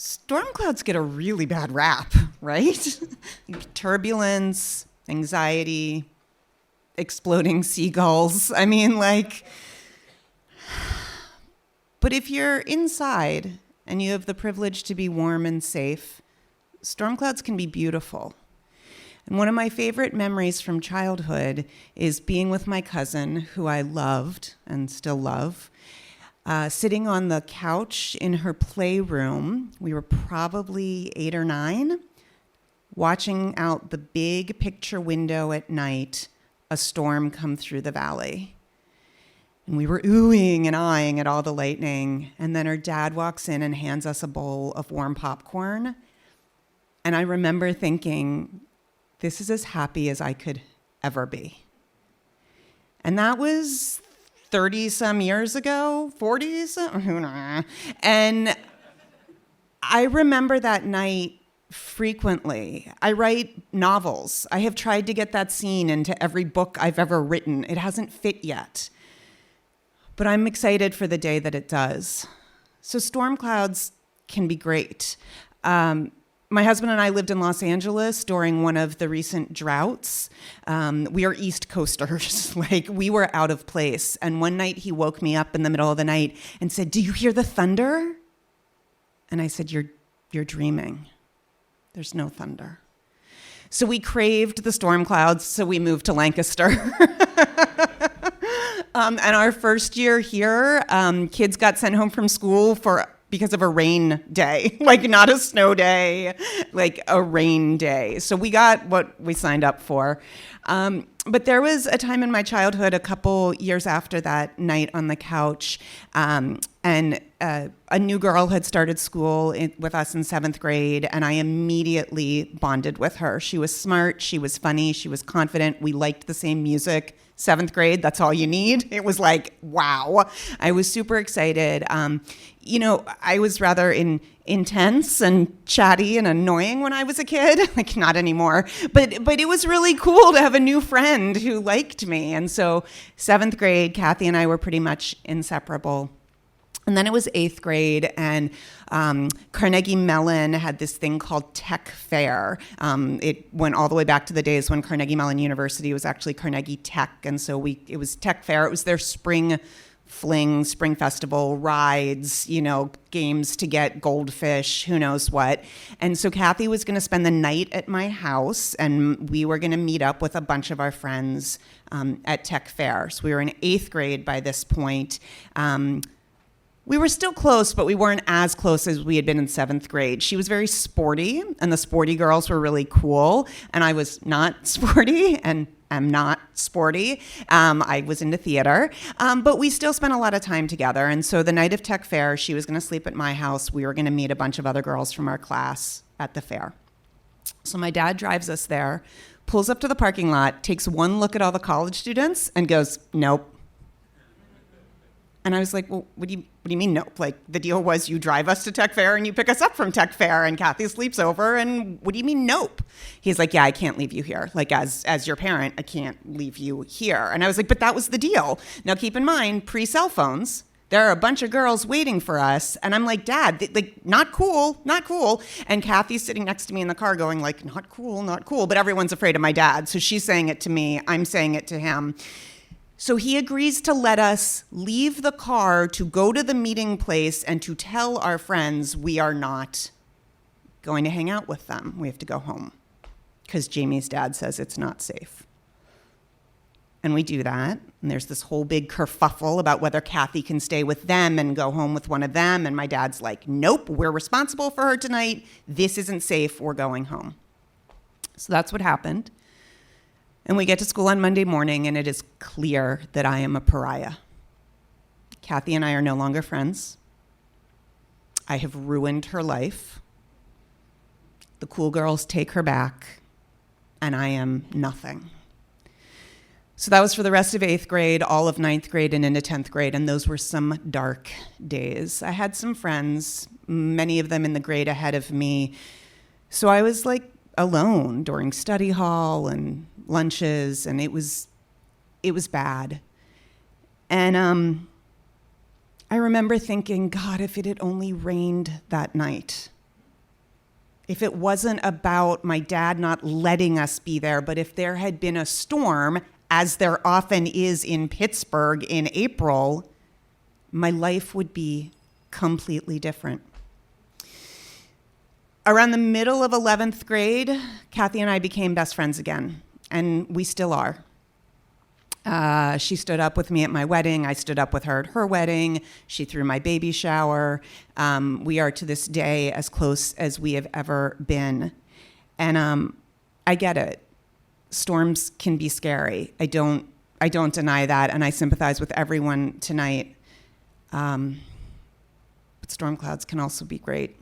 Storm clouds get a really bad rap, right? Turbulence, anxiety, exploding seagulls. I mean, but if you're inside and you have the privilege to be warm and safe, storm clouds can be beautiful. And one of my favorite memories from childhood is being with my cousin, who I loved and still love, sitting on the couch in her playroom. We were probably 8 or 9, watching out the big picture window at night, a storm come through the valley. And we were oohing and eyeing at all the lightning. And then her dad walks in and hands us a bowl of warm popcorn. And I remember thinking, this is as happy as I could ever be. And that was 30-some years ago, 40-some, and I remember that night frequently. I write novels. I have tried to get that scene into every book I've ever written. It hasn't fit yet. But I'm excited for the day that it does. So storm clouds can be great. My husband and I lived in Los Angeles during one of the recent droughts. We are East Coasters, we were out of place. And one night he woke me up in the middle of the night and said, "Do you hear the thunder?" And I said, You're dreaming. There's no thunder. So we craved the storm clouds, so we moved to Lancaster. And our first year here, kids got sent home from school because of a rain day, not a snow day, a rain day. So we got what we signed up for. But there was a time in my childhood, a couple years after that night on the couch, and a new girl had started school with us in 7th grade, and I immediately bonded with her. She was smart, she was funny, she was confident, we liked the same music. 7th grade, that's all you need. It was wow. I was super excited. I was rather intense and chatty and annoying when I was a kid. Not anymore. But it was really cool to have a new friend who liked me. And so 7th grade, Kathy and I were pretty much inseparable. And then it was 8th grade, and Carnegie Mellon had this thing called Tech Fair. It went all the way back to the days when Carnegie Mellon University was actually Carnegie Tech, and so it was Tech Fair. It was their spring fling, spring festival, rides, games to get goldfish, who knows what. And so Kathy was going to spend the night at my house, and we were going to meet up with a bunch of our friends at Tech Fair. So we were in 8th grade by this point. We were still close, but we weren't as close as we had been in 7th grade. She was very sporty, and the sporty girls were really cool, and I was not sporty, and am not sporty. I was into theater, but we still spent a lot of time together, and so the night of Tech Fair, she was going to sleep at my house. We were going to meet a bunch of other girls from our class at the fair. So my dad drives us there, pulls up to the parking lot, takes one look at all the college students, and goes, "Nope." And I was like, "Well, what do you mean nope? The deal was you drive us to Tech Fair and you pick us up from Tech Fair, and Kathy sleeps over, and what do you mean nope?" He's like, "Yeah, I can't leave you here. As your parent, I can't leave you here." And I was like, "But that was the deal." Now keep in mind, pre-cell phones, there are a bunch of girls waiting for us, and I'm like, "Dad, not cool, not cool." And Kathy's sitting next to me in the car going "Not cool, not cool," but everyone's afraid of my dad. So she's saying it to me, I'm saying it to him. So he agrees to let us leave the car to go to the meeting place and to tell our friends we are not going to hang out with them. We have to go home because Jamie's dad says it's not safe. And we do that, and there's this whole big kerfuffle about whether Kathy can stay with them and go home with one of them, and my dad's like, "Nope, we're responsible for her tonight. This isn't safe. We're going home." So that's what happened. And we get to school on Monday morning, and it is clear that I am a pariah. Kathy and I are no longer friends. I have ruined her life. The cool girls take her back, and I am nothing. So that was for the rest of 8th grade, all of 9th grade, and into 10th grade, and those were some dark days. I had some friends, many of them in the grade ahead of me, so I was alone during study hall and lunches, and it was bad. And I remember thinking, God, if it had only rained that night, if it wasn't about my dad not letting us be there, but if there had been a storm, as there often is in Pittsburgh in April, my life would be completely different. Around the middle of 11th grade, Kathy and I became best friends again, and we still are. She stood up with me at my wedding. I stood up with her at her wedding. She threw my baby shower. We are to this day as close as we have ever been. And I get it. Storms can be scary. I don't deny that, and I sympathize with everyone tonight. But storm clouds can also be great.